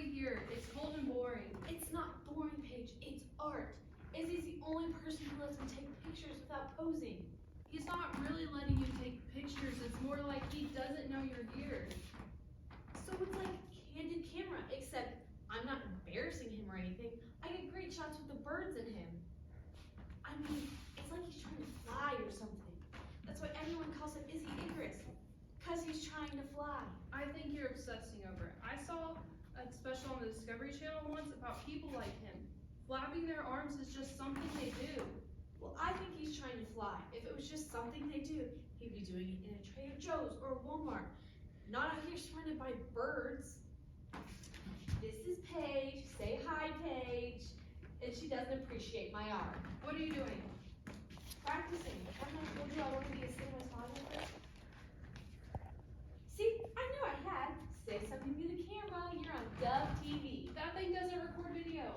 we here? It's cold and boring. It's not boring, Paige. It's art. Izzy's the only person who lets me take pictures without posing. He's not really letting you take pictures. It's more like he doesn't know you're here. So it's like candid camera, except I'm not embarrassing him or anything. I get great shots with the birds in him. I mean, it's like he's trying to fly or something. That's why everyone calls him Izzy Icarus, because he's trying to fly. I think you're obsessing over it. I saw a special on the Discovery Channel once about people like him. Flapping their arms is just something they do. Well, I think he's trying to fly. If it was just something they do, he'd be doing it in a Trader Joe's or Walmart. Not out here surrounded by birds. This is Paige. Say hi, Paige. And she doesn't appreciate my art. What are you doing? Practicing. Remember I told you I want to be a cinematographer? See, I knew I had. Say something to the camera. You're on Dove TV. That thing doesn't record video.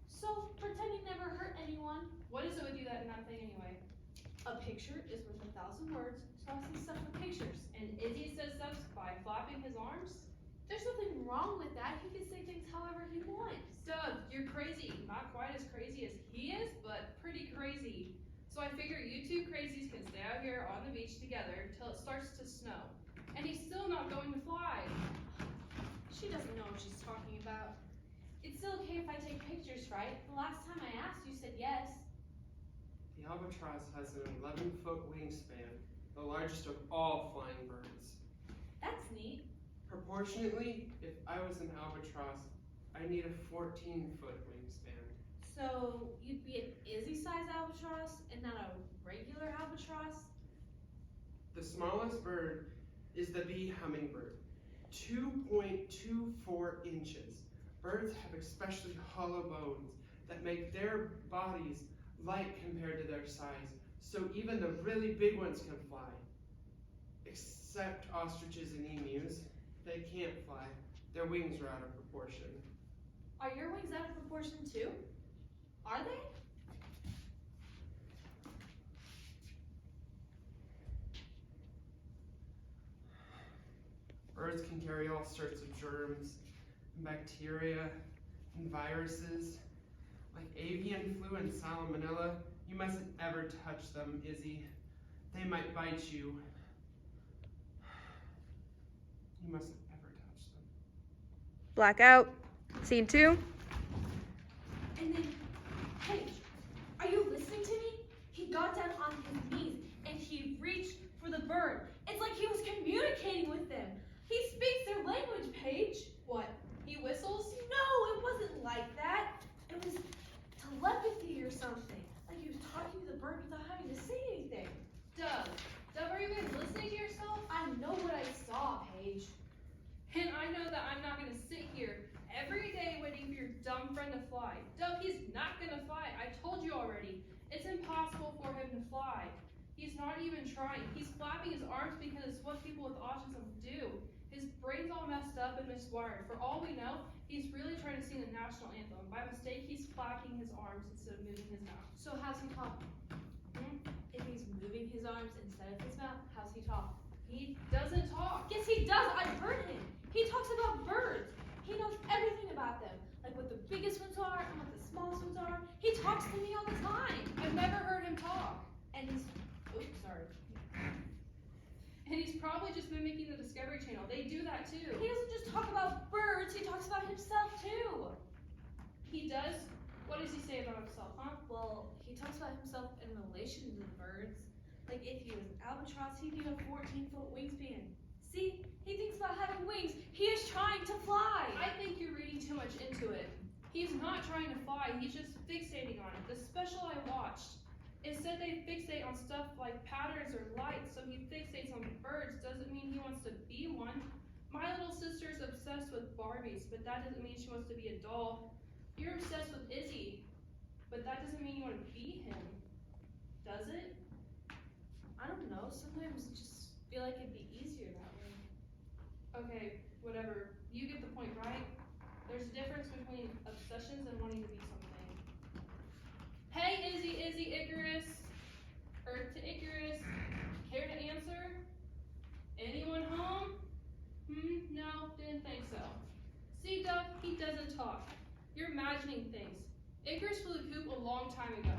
So pretend you never hurt anyone. What is it with you that in that thing anyway? A picture is worth 1,000 words, so I say stuff with pictures. And Izzy says stuff by flapping his arms? There's nothing wrong with that. He can say things however he wants. Doug, you're crazy. Not quite as crazy as he is, but pretty crazy. So I figure you two crazies can stay out here on the beach together till it starts to snow. And he's still not going to fly. She doesn't know what she's talking about. It's still okay if I take pictures, right? The last time I asked, you said yes. The albatross has an 11-foot wingspan, the largest of all flying birds. That's neat. Proportionately, if I was an albatross, I need a 14-foot wingspan. So you'd be an Izzy-sized albatross and not a regular albatross? The smallest bird is the bee hummingbird, 2.24 inches. Birds have especially hollow bones that make their bodies light compared to their size, so even the really big ones can fly. Except ostriches and emus, they can't fly. Their wings are out of proportion. Are your wings out of proportion too? Are they? Birds can carry all sorts of germs, and bacteria, and viruses. Like avian flu and salmonella, you mustn't ever touch them, Izzy. They might bite you. You mustn't ever touch them. Blackout. Scene 2. And then, Paige, are you listening to me? He got down on his knees and he reached for the bird. It's like he was communicating with them. He speaks their language, Paige. What? He whistles? No, it wasn't like that. It was telepathy or something. Like he was talking to the bird without having to say anything. Doug, are you even listening to yourself? I know what I saw, Paige. And I know that I'm not going to sit here every day waiting for your dumb friend to fly. Doug, he's not going to fly. I told you already. It's impossible for him to fly. He's not even trying. He's flapping his arms because it's what people with autism do. His brain's all messed up and miswired. For all we know, he's really trying to sing the national anthem. By mistake, he's flapping his arms instead of moving his mouth. So how's he talk? If he's moving his arms instead of his mouth, how's he talk? He doesn't talk. Yes, he does. I've heard him. He talks about birds. He knows everything about them, like what the biggest ones are and what the smallest ones are. He talks to me all the time. I've never heard him talk. And he's, oops, sorry. And he's probably just mimicking the Discovery Channel. They do that too. He doesn't just talk about birds, he talks about himself too. He does? What does he say about himself, huh? Well, he talks about himself in relation to the birds. Like if he was an albatross, he'd need a 14-foot wingspan. See, he thinks about having wings. He is trying to fly. I think you're reading too much into it. He's not trying to fly, he's just fixating on it. The special I watched, it said they fixate on stuff like patterns or lights, so he fixates on birds. Doesn't mean he wants to be one. My little sister's obsessed with Barbies, but that doesn't mean she wants to be a doll. You're obsessed with Izzy, but that doesn't mean you want to be him. Does it? I don't know, sometimes I just feel like it'd be easier that way. Okay, whatever. You get the point, right? There's a difference between obsessions and wanting to be something. Hey, Izzy, Icarus. Earth to Icarus. Care to answer? Anyone home? No, didn't think so. See, Dove, he doesn't talk. You're imagining things. Icarus flew the coop a long time ago.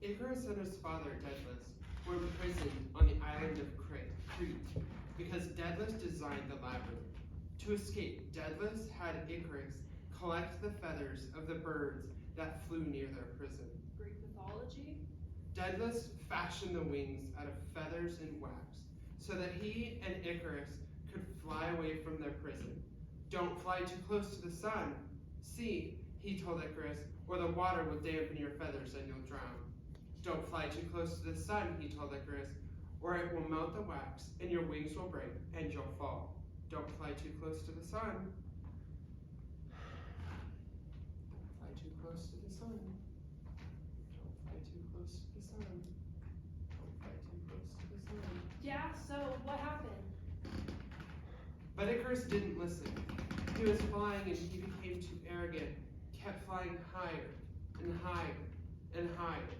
Icarus and his father, Daedalus, were imprisoned on the island of Crete because Daedalus designed the labyrinth. To escape, Daedalus had Icarus collect the feathers of the birds that flew near their prison. Greek mythology? Daedalus fashioned the wings out of feathers and wax so that he and Icarus could fly away from their prison. Don't fly too close to the sun. See, he told Icarus, or the water will dampen your feathers and you'll drown. Don't fly too close to the sun, he told Icarus, or it will melt the wax and your wings will break and you'll fall. Don't fly too close to the sun. Don't fly too close to the sun. Don't fly too close to the sun. Don't fly too close to the sun. Yeah, so what happened? But Icarus didn't listen. He was flying and he became too arrogant, kept flying higher and higher and higher.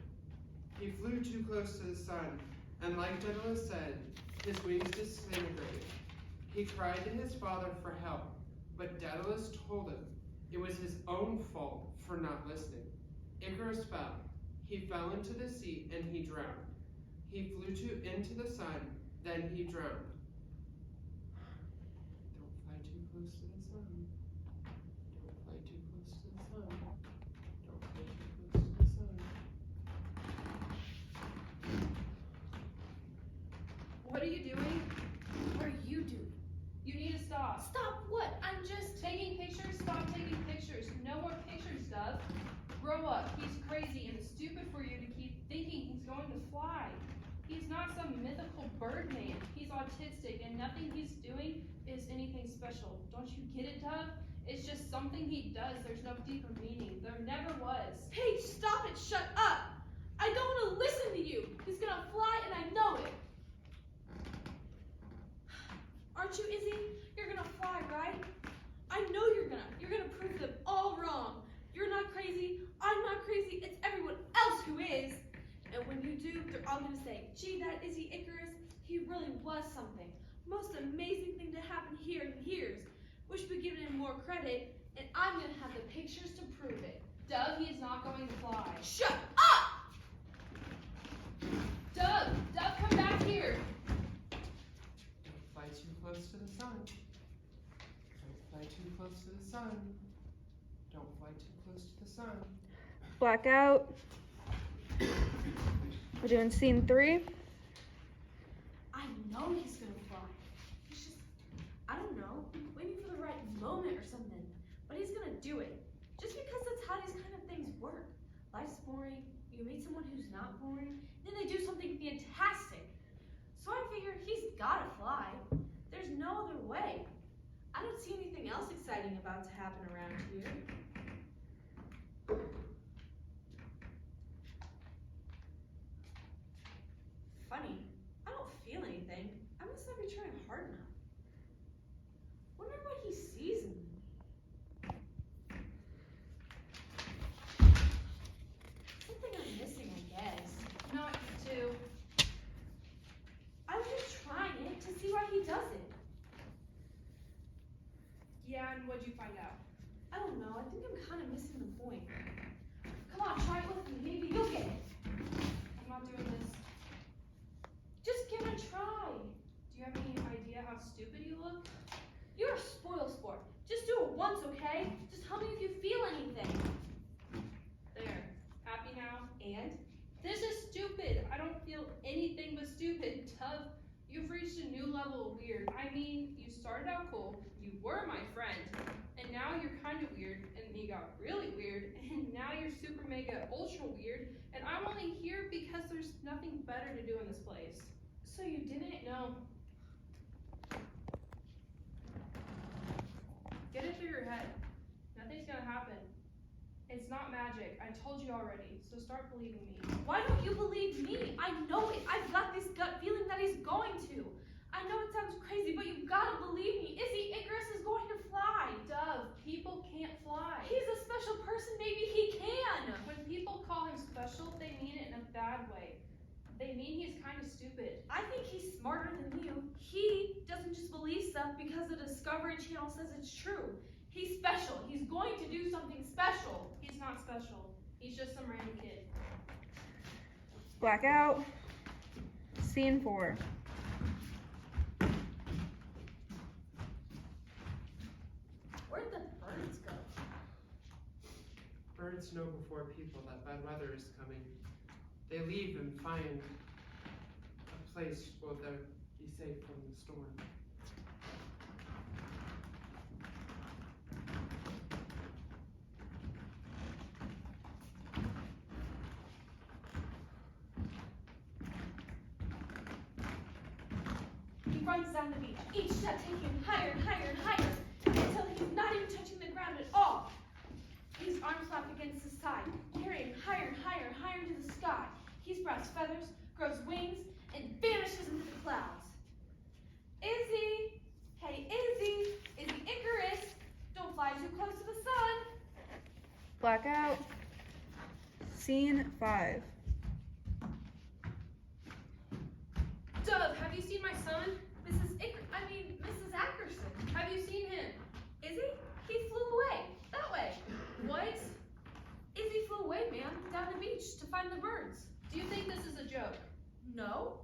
He flew too close to the sun, and like Daedalus said, his wings disintegrated. He cried to his father for help, but Daedalus told him it was his own fault for not listening. Icarus fell. He fell into the sea and he drowned. He flew into the sun, then he drowned. Don't fly too close to the sun. Don't fly too close to the sun. Don't fly too close to the sun. What are you doing? What are you doing? You need to stop. Stop what? I'm just... Taking pictures? Stop taking pictures. No more pictures, Dove. Grow up. He's crazy and it's stupid for you to keep thinking he's going to fly. He's not some mythical bird man. He's autistic and nothing he's doing is anything special. Don't you get it, Dove? It's just something he does. There's no deeper meaning. There never was. Paige, stop it. Shut up. I don't want to listen to you. He's gonna fly and I know it. Aren't you, Izzy? You're gonna fly, right? I know you're gonna. You're gonna prove them all wrong. You're not crazy. I'm not crazy. It's everyone else who is. And when you do, they're all gonna say, gee, that Izzy Icarus, he really was something. Most amazing thing to happen here in years. We should be giving him more credit, and I'm gonna have the pictures to prove it. Dove, he is not going to fly. Shut up! Dove, come back here. Don't fly too close to the sun. Don't fly too close to the sun. Don't fly too close to the sun. Blackout. We're doing scene 3. I know he's gonna fly. He's just, I don't know, waiting for the right moment or something. But he's gonna do it. Just because that's how these kind of things work. Life's boring, you meet someone who's not boring, then they do something fantastic. So I figure he's gotta fly. There's no other way. I don't see anything else exciting about to happen around here. Funny, I don't feel anything. I must not be trying hard enough. Wonder what he sees in me. Something I'm missing, I guess. Not you too. I was just trying it to see why he does it. Yeah, and what'd you find out? I don't know, I think I'm kind of missing the point. Come on, try it with me, maybe you'll get it. I'm not doing this. Just give it a try. Do you have any idea how stupid you look? You're a spoil sport. Just do it once, okay? Just tell me if you feel anything. There. Happy now? And? This is stupid. I don't feel anything but stupid. Dove, you've reached a new level of weird. I mean, you started out cool, you were my friend, and now you're kind of weird, and you got really weird, and now you're super mega ultra weird, and I'm only here because there's nothing better to do in this place. So you didn't? No. Get it through your head. Nothing's gonna happen. It's not magic. I told you already, so start believing me. Why don't you believe me? I know it. I've got this gut feeling that he's going to. I know it sounds crazy, but you gotta believe me. Izzy Icarus is going to fly. Dove, people can't fly. He's a special person. Maybe he can. When people call him special, they mean it in a bad way. They mean he's kind of stupid. I think he's smarter than you. He doesn't just believe stuff because the Discovery Channel says it's true. He He's special. He's going to do something special. He's not special. He's just some random kid. Blackout. Scene 4. Where'd the birds go? Birds know before people that bad weather is coming. They leave and find a place where they'll be safe from the storm. He runs down the beach, each step taking him higher and higher and higher, until he's not even touching the ground at all. His arms slapped against his side, carrying him higher and higher and higher into the sky. He sprouts feathers, grows wings, and vanishes into the clouds. Izzy! Hey, Izzy! Izzy Icarus! Don't fly too close to the sun! Blackout. Scene 5. Dove, have you seen my son? Mrs. Ackerson. Have you seen him? Izzy? He flew away. That way. What? Izzy flew away, ma'am, down the beach to find the birds. Do you think this is a joke? No.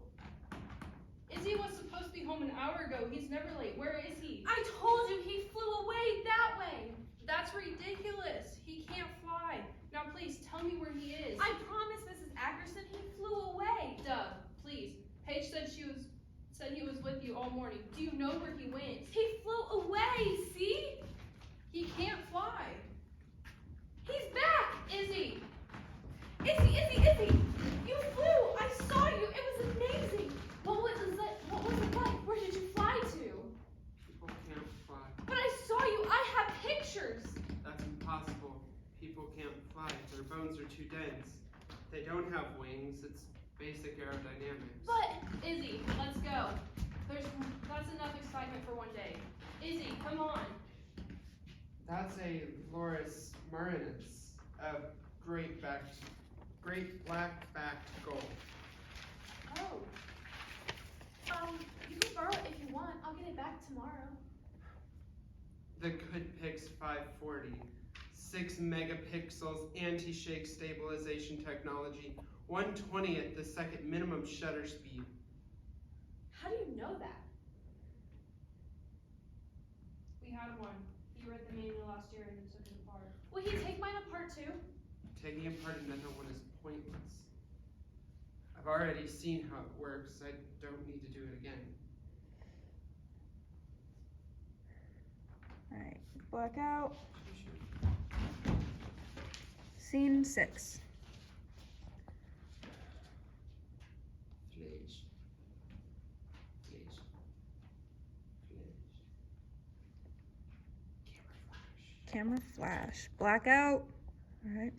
Izzy was supposed to be home an hour ago. He's never late. Where is he? I told you he flew away that way. That's ridiculous. He can't fly. Now please tell me where he is. I promise, Mrs. Ackerson, he flew away. Dove, please. Paige said he was with you all morning. Do you know where he went? He flew away, see? He can't fly. He's back. Izzy! Izzy! You flew. I saw you. It was amazing. What was it like? Where did you fly to? People can't fly. But I saw you. I have pictures. That's impossible. People can't fly. Their bones are too dense. They don't have wings. It's basic aerodynamics. But Izzy, let's go. That's enough excitement for one day. Izzy, come on. That's a Loris marinus, a great black-backed gull. oh. You can borrow it if you want. I'll get it back tomorrow. The Goodpix 540, 6 megapixels anti-shake stabilization technology, 1/20th the second minimum shutter speed. How do you know that? We had one. He read the manual last year and took it apart. Will he take mine apart too? Taking apart another one is pointless. I've already seen how it works. I don't need to do it again. Alright. Blackout. Scene 6. Flash. Camera flash. Camera flash. Blackout. Alright.